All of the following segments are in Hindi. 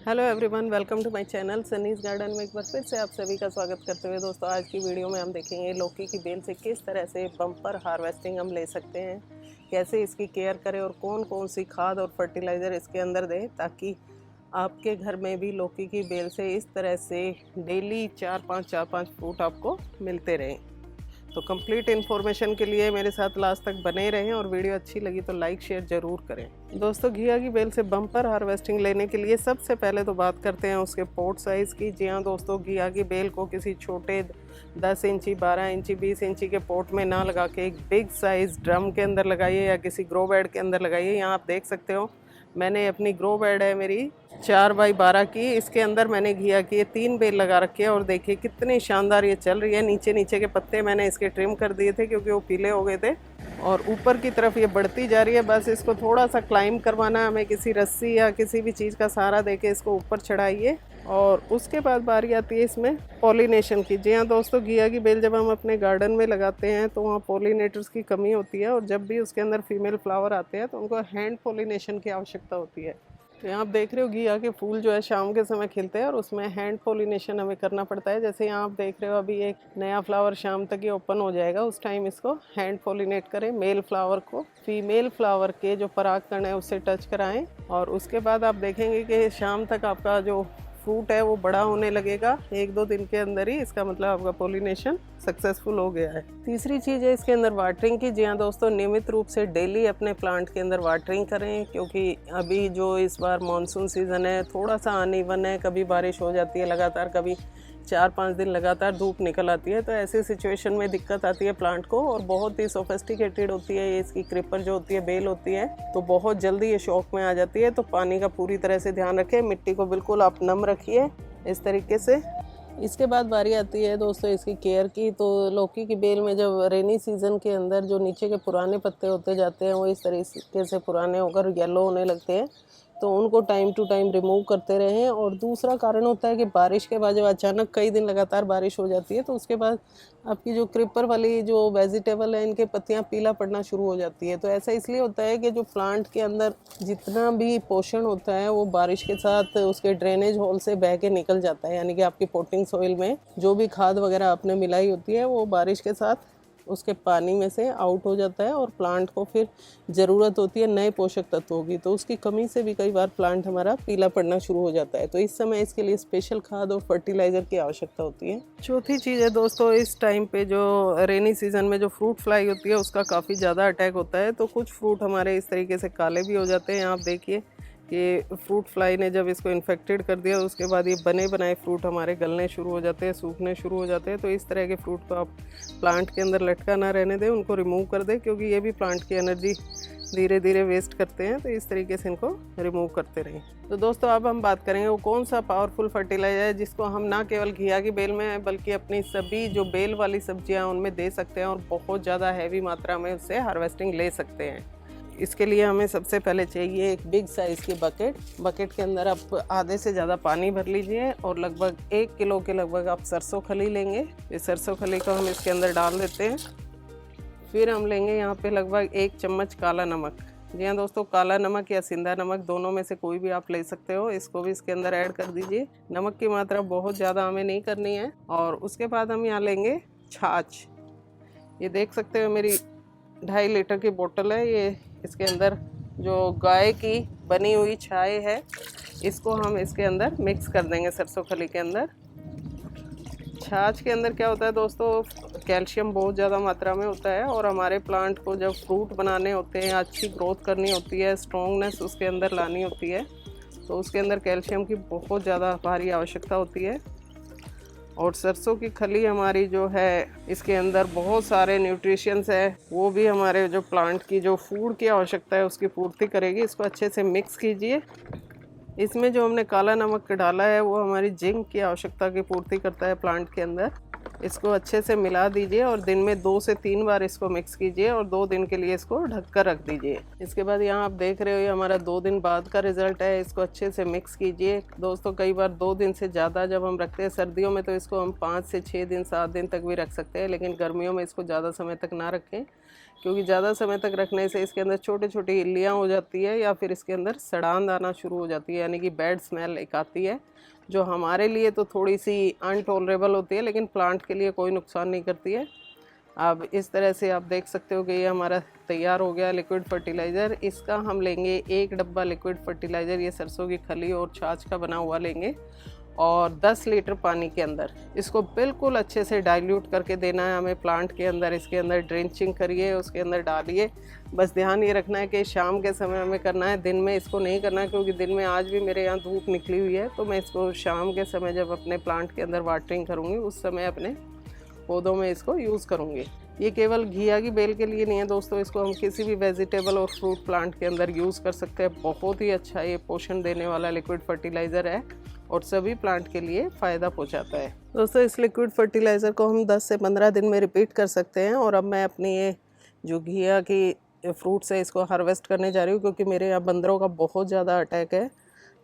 Hello everyone, welcome to my channel Sunny's garden में एक बार फिर से आप सभी का स्वागत करते हुए दोस्तों आज की वीडियो में हम देखेंगे लौकी की बेल से किस तरह से बम्पर हार्वेस्टिंग हम ले सकते हैं, कैसे इसकी केयर करें और कौन कौन सी खाद और फर्टिलाइज़र इसके अंदर दें ताकि आपके घर में भी लौकी की बेल से इस तरह से डेली चार पाँच फ्रूट आपको मिलते रहें। तो कंप्लीट इन्फॉर्मेशन के लिए मेरे साथ लास्ट तक बने रहें और वीडियो अच्छी लगी तो लाइक शेयर ज़रूर करें। दोस्तों घिया की बेल से बम्पर हार्वेस्टिंग लेने के लिए सबसे पहले तो बात करते हैं उसके पॉट साइज़ की। जी हाँ दोस्तों, घिया की बेल को किसी छोटे 10 इंची 12 इंची 20 इंची के पॉट में ना लगा के एक बिग साइज़ ड्रम के अंदर लगाइए या किसी ग्रो बेड के अंदर लगाइए। यहाँ आप देख सकते हो मैंने अपनी ग्रो बेड है मेरी 4x12 की, इसके अंदर मैंने घिया की 3 बेल लगा रखी है और देखिए कितनी शानदार ये चल रही है। नीचे के पत्ते मैंने इसके ट्रिम कर दिए थे क्योंकि वो पीले हो गए थे और ऊपर की तरफ ये बढ़ती जा रही है। बस इसको थोड़ा सा क्लाइंब करवाना है हमें, किसी रस्सी या किसी भी चीज़ का सहारा देके इसको ऊपर चढ़ाइए और उसके बाद बारी आती है इसमें पॉलिनेशन की। जी हाँ दोस्तों, घिया की बेल जब हम अपने गार्डन में लगाते हैं तो वहाँ पॉलिनेटर्स की कमी होती है और जब भी उसके अंदर फीमेल फ्लावर आते हैं तो उनको हैंड पॉलिनेशन की आवश्यकता होती है। तो यहाँ आप देख रहे हो घिया के फूल जो है शाम के समय खिलते हैं और उसमें हैंड पॉलिनेशन हमें करना पड़ता है। जैसे यहाँ आप देख रहे हो अभी एक नया फ्लावर शाम तक ही ओपन हो जाएगा, उस टाइम इसको हैंड पॉलिनेट करें। मेल फ्लावर को फीमेल फ्लावर के जो परागकण है उससे टच कराएं और उसके बाद आप देखेंगे कि शाम तक आपका जो फ्रूट है वो बड़ा होने लगेगा। 1-2 दिन के अंदर ही इसका मतलब आपका पॉलिनेशन सक्सेसफुल हो गया है। तीसरी चीज़ है इसके अंदर वाटरिंग की। जी हाँ दोस्तों, नियमित रूप से डेली अपने प्लांट के अंदर वाटरिंग करें क्योंकि अभी जो इस बार मानसून सीज़न है थोड़ा सा अनइवन है, कभी बारिश हो जाती है लगातार, कभी 4-5 दिन लगातार धूप निकल आती है। तो ऐसी सिचुएशन में दिक्कत आती है प्लांट को और बहुत ही सोफिस्टिकेटेड होती है ये इसकी क्रीपर जो होती है, बेल होती है, तो बहुत जल्दी ये शौक में आ जाती है। तो पानी का पूरी तरह से ध्यान रखें, मिट्टी को बिल्कुल आप नम रखिए इस तरीके से। इसके बाद बारी आती है दोस्तों इसकी केयर की। तो लौकी की बेल में जब रेनी सीज़न के अंदर जो नीचे के पुराने पत्ते होते जाते हैं वो इस तरीके से पुराने होकर येलो होने लगते हैं, तो उनको टाइम टू टाइम रिमूव करते रहें। और दूसरा कारण होता है कि बारिश के बाद जब अचानक कई दिन लगातार बारिश हो जाती है तो उसके बाद आपकी जो क्रीपर वाली जो वेजिटेबल है इनके पत्तियां पीला पड़ना शुरू हो जाती है। तो ऐसा इसलिए होता है कि जो प्लांट के अंदर जितना भी पोषण होता है वो बारिश के साथ उसके ड्रेनेज होल से बह के निकल जाता है, यानी कि आपकी पोटिंग सॉइल में जो भी खाद वगैरह आपने मिलाई होती है वो बारिश के साथ उसके पानी में से आउट हो जाता है और प्लांट को फिर ज़रूरत होती है नए पोषक तत्वों की, तो उसकी कमी से भी कई बार प्लांट हमारा पीला पड़ना शुरू हो जाता है। तो इस समय इसके लिए स्पेशल खाद और फर्टिलाइज़र की आवश्यकता होती है। चौथी चीज़ है दोस्तों, इस टाइम पे जो रेनी सीजन में जो फ्रूट फ्लाई होती है उसका काफ़ी ज़्यादा अटैक होता है, तो कुछ फ्रूट हमारे इस तरीके से काले भी हो जाते हैं। आप देखिए कि फ्रूट फ्लाई ने जब इसको इन्फेक्टेड कर दिया उसके बाद ये बने बनाए फ्रूट हमारे गलने शुरू हो जाते हैं, सूखने शुरू हो जाते हैं। तो इस तरह के फ्रूट को आप प्लांट के अंदर लटका ना रहने दें, उनको रिमूव कर दें क्योंकि ये भी प्लांट की एनर्जी धीरे धीरे वेस्ट करते हैं। तो इस तरीके से इनको रिमूव करते रहें। तो दोस्तों अब हम बात करेंगे वो कौन सा पावरफुल फर्टिलाइजर है जिसको हम ना केवल घिया की बेल में बल्कि अपनी सभी जो बेल वाली सब्जियां उनमें दे सकते हैं और बहुत ज़्यादा हैवी मात्रा में उससे हार्वेस्टिंग ले सकते हैं। इसके लिए हमें सबसे पहले चाहिए एक बिग साइज़ की बकेट के अंदर आप आधे से ज़्यादा पानी भर लीजिए और लगभग 1 किलो के लगभग आप सरसों खली लेंगे। इस सरसों खली को हम इसके अंदर डाल देते हैं। फिर हम लेंगे यहाँ पे लगभग 1 चम्मच काला नमक। जी हाँ दोस्तों, काला नमक या सिंधा नमक दोनों में से कोई भी आप ले सकते हो, इसको भी इसके अंदर ऐड कर दीजिए। नमक की मात्रा बहुत ज़्यादा हमें नहीं करनी है। और उसके बाद हम यहाँ लेंगे छाछ। ये देख सकते हो मेरी 2.5 लीटर की बोतल है, ये इसके अंदर जो गाय की बनी हुई छाछ है इसको हम इसके अंदर मिक्स कर देंगे सरसों खली के अंदर। छाछ के अंदर क्या होता है दोस्तों, कैल्शियम बहुत ज़्यादा मात्रा में होता है और हमारे प्लांट को जब फ्रूट बनाने होते हैं, अच्छी ग्रोथ करनी होती है, स्ट्रॉन्गनेस उसके अंदर लानी होती है, तो उसके अंदर कैल्शियम की बहुत ज़्यादा भारी आवश्यकता होती है। और सरसों की खली हमारी जो है इसके अंदर बहुत सारे न्यूट्रिशंस है, वो भी हमारे जो प्लांट की जो फूड की आवश्यकता है उसकी पूर्ति करेगी। इसको अच्छे से मिक्स कीजिए। इसमें जो हमने काला नमक डाला है वो हमारी जिंक की आवश्यकता की पूर्ति करता है प्लांट के अंदर। इसको अच्छे से मिला दीजिए और दिन में 2 से 3 बार इसको मिक्स कीजिए और 2 दिन के लिए इसको ढक कर रख दीजिए। इसके बाद यहाँ आप देख रहे हो ये हमारा 2 दिन बाद का रिजल्ट है। इसको अच्छे से मिक्स कीजिए दोस्तों। कई बार 2 दिन से ज़्यादा जब हम रखते हैं सर्दियों में तो इसको हम 5 से 6 दिन 7 दिन तक भी रख सकते हैं, लेकिन गर्मियों में इसको ज़्यादा समय तक ना रखें क्योंकि ज़्यादा समय तक रखने से इसके अंदर छोटी छोटी इल्लियाँ हो जाती है या फिर इसके अंदर सड़ान आना शुरू हो जाती है, यानी कि बैड स्मेल एक आती है, जो हमारे लिए तो थोड़ी सी अनटॉलरेबल होती है लेकिन प्लांट के लिए कोई नुकसान नहीं करती है। अब इस तरह से आप देख सकते हो कि ये हमारा तैयार हो गया लिक्विड फर्टिलाइज़र। इसका हम लेंगे 1 डब्बा लिक्विड फर्टिलाइज़र, ये सरसों की खली और छाछ का बना हुआ लेंगे, और 10 लीटर पानी के अंदर इसको बिल्कुल अच्छे से डाइल्यूट करके देना है हमें प्लांट के अंदर। इसके अंदर ड्रेंचिंग करिए, उसके अंदर डालिए। बस ध्यान ये रखना है कि शाम के समय हमें करना है, दिन में इसको नहीं करना है, क्योंकि दिन में आज भी मेरे यहाँ धूप निकली हुई है, तो मैं इसको शाम के समय जब अपने प्लांट के अंदर वाटरिंग करूँगी उस समय अपने पौधों में इसको यूज़ करूँगी। ये केवल घिया की बेल के लिए नहीं है दोस्तों, इसको हम किसी भी वेजिटेबल और फ्रूट प्लांट के अंदर यूज़ कर सकते हैं। बहुत ही अच्छा ये पोषण देने वाला लिक्विड फर्टिलाइज़र है और सभी प्लांट के लिए फ़ायदा पहुंचाता है। दोस्तों इस लिक्विड फर्टिलाइज़र को हम 10 से 15 दिन में रिपीट कर सकते हैं। और अब मैं अपनी ये जो घिया की फ्रूट्स है इसको हार्वेस्ट करने जा रही हूँ, क्योंकि मेरे यहाँ बंदरों का बहुत ज़्यादा अटैक है,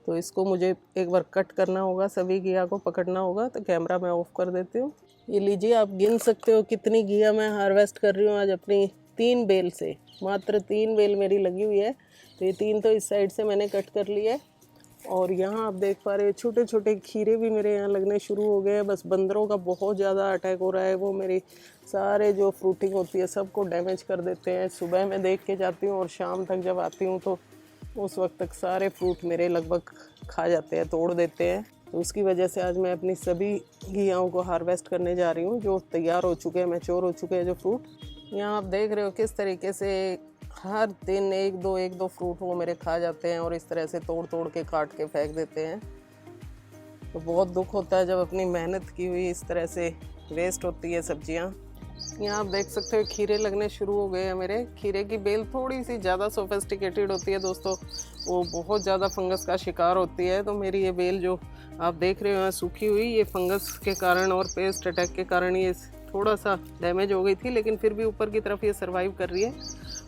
तो इसको मुझे एक बार कट करना होगा, सभी घिया को पकड़ना होगा। तो कैमरा मैं ऑफ कर देती हूँ। ये लीजिए, आप गिन सकते हो कितनी घिया मैं हार्वेस्ट कर रही हूँ आज अपनी 3 बेल से। मात्र 3 बेल मेरी लगी हुई है, तो ये 3 तो इस साइड से मैंने कट कर लिया है। और यहाँ आप देख पा रहे हो छोटे छोटे खीरे भी मेरे यहाँ लगने शुरू हो गए हैं। बस बंदरों का बहुत ज़्यादा अटैक हो रहा है, वो मेरी सारे जो फ्रूटिंग होती है सबको डैमेज कर देते हैं। सुबह मैं देख के जाती हूँ और शाम तक जब आती हूँ तो उस वक्त तक सारे फ्रूट मेरे लगभग खा जाते हैं, तोड़ देते हैं। तो उसकी वजह से आज मैं अपनी सभी घियाओं को हार्वेस्ट करने जा रही हूँ जो तैयार हो चुके हैं, मैच्योर हो चुके हैं जो फ्रूट। यहाँ आप देख रहे हो किस तरीके से हर दिन एक दो फ्रूट वो मेरे खा जाते हैं और इस तरह से तोड़ तोड़ के काट के फेंक देते हैं। तो बहुत दुख होता है जब अपनी मेहनत की हुई इस तरह से वेस्ट होती है सब्जियाँ। यहाँ आप देख सकते हो खीरे लगने शुरू हो गए हैं मेरे। खीरे की बेल थोड़ी सी ज़्यादा सोफिस्टिकेटेड होती है दोस्तों, वो बहुत ज़्यादा फंगस का शिकार होती है। तो मेरी ये बेल जो आप देख रहे हो सूखी हुई, ये फंगस के कारण और पेस्ट अटैक के कारण ये थोड़ा सा डैमेज हो गई थी, लेकिन फिर भी ऊपर की तरफ ये सर्वाइव कर रही है।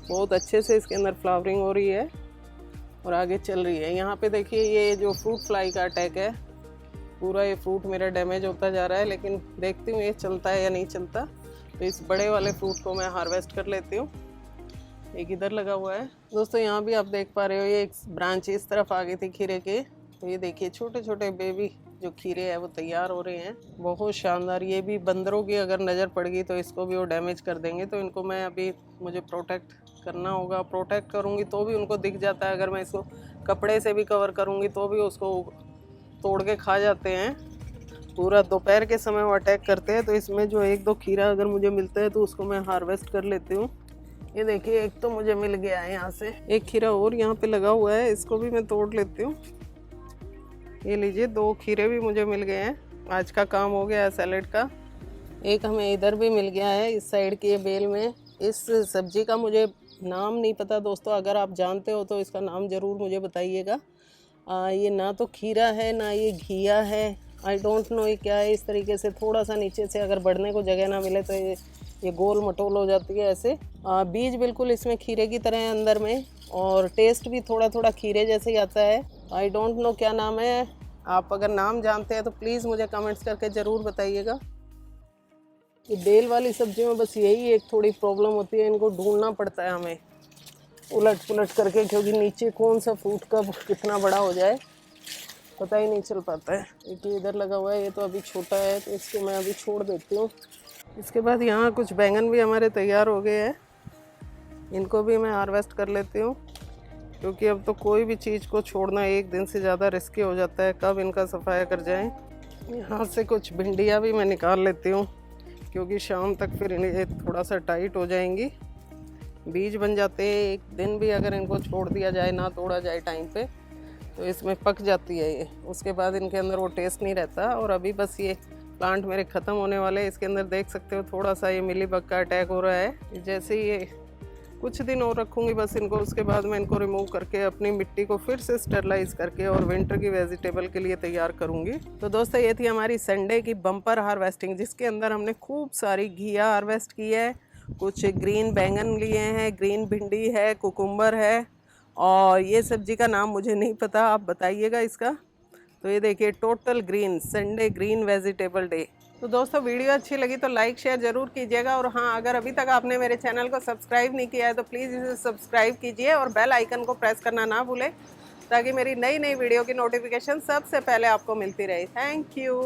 बहुत अच्छे से इसके अंदर फ्लावरिंग हो रही है और आगे चल रही है। यहाँ पे देखिए ये जो फ्रूट फ्लाई का अटैक है, पूरा ये फ्रूट मेरा डैमेज होता जा रहा है, लेकिन देखती हूँ ये चलता है या नहीं चलता। तो इस बड़े वाले फ्रूट को मैं हार्वेस्ट कर लेती हूँ। एक इधर लगा हुआ है दोस्तों, यहाँ भी आप देख पा रहे हो ये एक ब्रांच इस तरफ आ गई थी खीरे के। तो ये देखिए छोटे छोटे बेबी जो खीरे है वो तैयार हो रहे हैं, बहुत शानदार। ये भी बंदरों की अगर नज़र पड़ गई तो इसको भी वो डैमेज कर देंगे। तो इनको मैं अभी मुझे प्रोटेक्ट करना होगा, प्रोटेक्ट करूँगी तो भी उनको दिख जाता है। अगर मैं इसको कपड़े से भी कवर करूँगी तो भी उसको तोड़ के खा जाते हैं। पूरा दोपहर के समय वो अटैक करते हैं। तो इसमें जो 1-2 खीरा अगर मुझे मिलता है तो उसको मैं हार्वेस्ट कर लेती हूँ। ये देखिए एक तो मुझे मिल गया है यहाँ से, एक खीरा और यहाँ पे लगा हुआ है, इसको भी मैं तोड़ लेती हूँ। ये लीजिए 2 खीरे भी मुझे मिल गए हैं, आज का काम हो गया है सैलेड का। एक हमें इधर भी मिल गया है इस साइड की बेल में। इस सब्जी का मुझे नाम नहीं पता दोस्तों, अगर आप जानते हो तो इसका नाम ज़रूर मुझे बताइएगा। ये ना तो खीरा है ना ये घिया है, आई डोंट नो ये क्या है। इस तरीके से थोड़ा सा नीचे से अगर बढ़ने को जगह ना मिले तो ये गोल मटोल हो जाती है ऐसे। बीज बिल्कुल इसमें खीरे की तरह है अंदर में, और टेस्ट भी थोड़ा थोड़ा खीरे जैसे ही आता है। आई डोंट नो क्या नाम है, आप अगर नाम जानते हैं तो प्लीज़ मुझे कमेंट्स करके ज़रूर बताइएगा। ये बेल वाली सब्जी में बस यही एक थोड़ी प्रॉब्लम होती है, इनको ढूंढना पड़ता है हमें उलट पुलट करके, क्योंकि नीचे कौन सा फ्रूट कब कितना बड़ा हो जाए पता ही नहीं चल पाता है। एक इधर लगा हुआ है, ये तो अभी छोटा है तो इसको मैं अभी छोड़ देती हूँ। इसके बाद यहाँ कुछ बैंगन भी हमारे तैयार हो गए हैं, इनको भी मैं हार्वेस्ट कर लेती हूँ, क्योंकि अब तो कोई भी चीज़ को छोड़ना एक दिन से ज़्यादा रिस्की हो जाता है, कब इनका सफाया कर जाएं। यहाँ से कुछ भिंडियाँ भी मैं निकाल लेती हूँ, क्योंकि शाम तक फिर इन्हें थोड़ा सा टाइट हो जाएंगी, बीज बन जाते हैं। एक दिन भी अगर इनको छोड़ दिया जाए, ना तोड़ा जाए टाइम पे, तो इसमें पक जाती है ये, उसके बाद इनके अंदर वो टेस्ट नहीं रहता। और अभी बस ये प्लांट मेरे ख़त्म होने वाले हैं। इसके अंदर देख सकते हो थोड़ा सा ये मिलीबग का अटैक हो रहा है। जैसे ही ये कुछ दिन और रखूँगी बस इनको, उसके बाद मैं इनको रिमूव करके अपनी मिट्टी को फिर से स्टरलाइज करके और विंटर की वेजिटेबल के लिए तैयार करूँगी। तो दोस्तों ये थी हमारी संडे की बम्पर हार्वेस्टिंग, जिसके अंदर हमने खूब सारी घिया हार्वेस्ट की है, कुछ ग्रीन बैंगन लिए हैं, ग्रीन भिंडी है, कुकुम्बर है, और ये सब्जी का नाम मुझे नहीं पता, आप बताइएगा इसका। तो ये देखिए total green, Sunday green vegetable day. तो दोस्तों वीडियो अच्छी लगी तो लाइक शेयर ज़रूर कीजिएगा, और हाँ, अगर अभी तक आपने मेरे चैनल को सब्सक्राइब नहीं किया है तो प्लीज़ इसे सब्सक्राइब कीजिए और बेल आइकन को प्रेस करना ना भूलें, ताकि मेरी नई नई वीडियो की नोटिफिकेशन सबसे पहले आपको मिलती रहे। Thank you.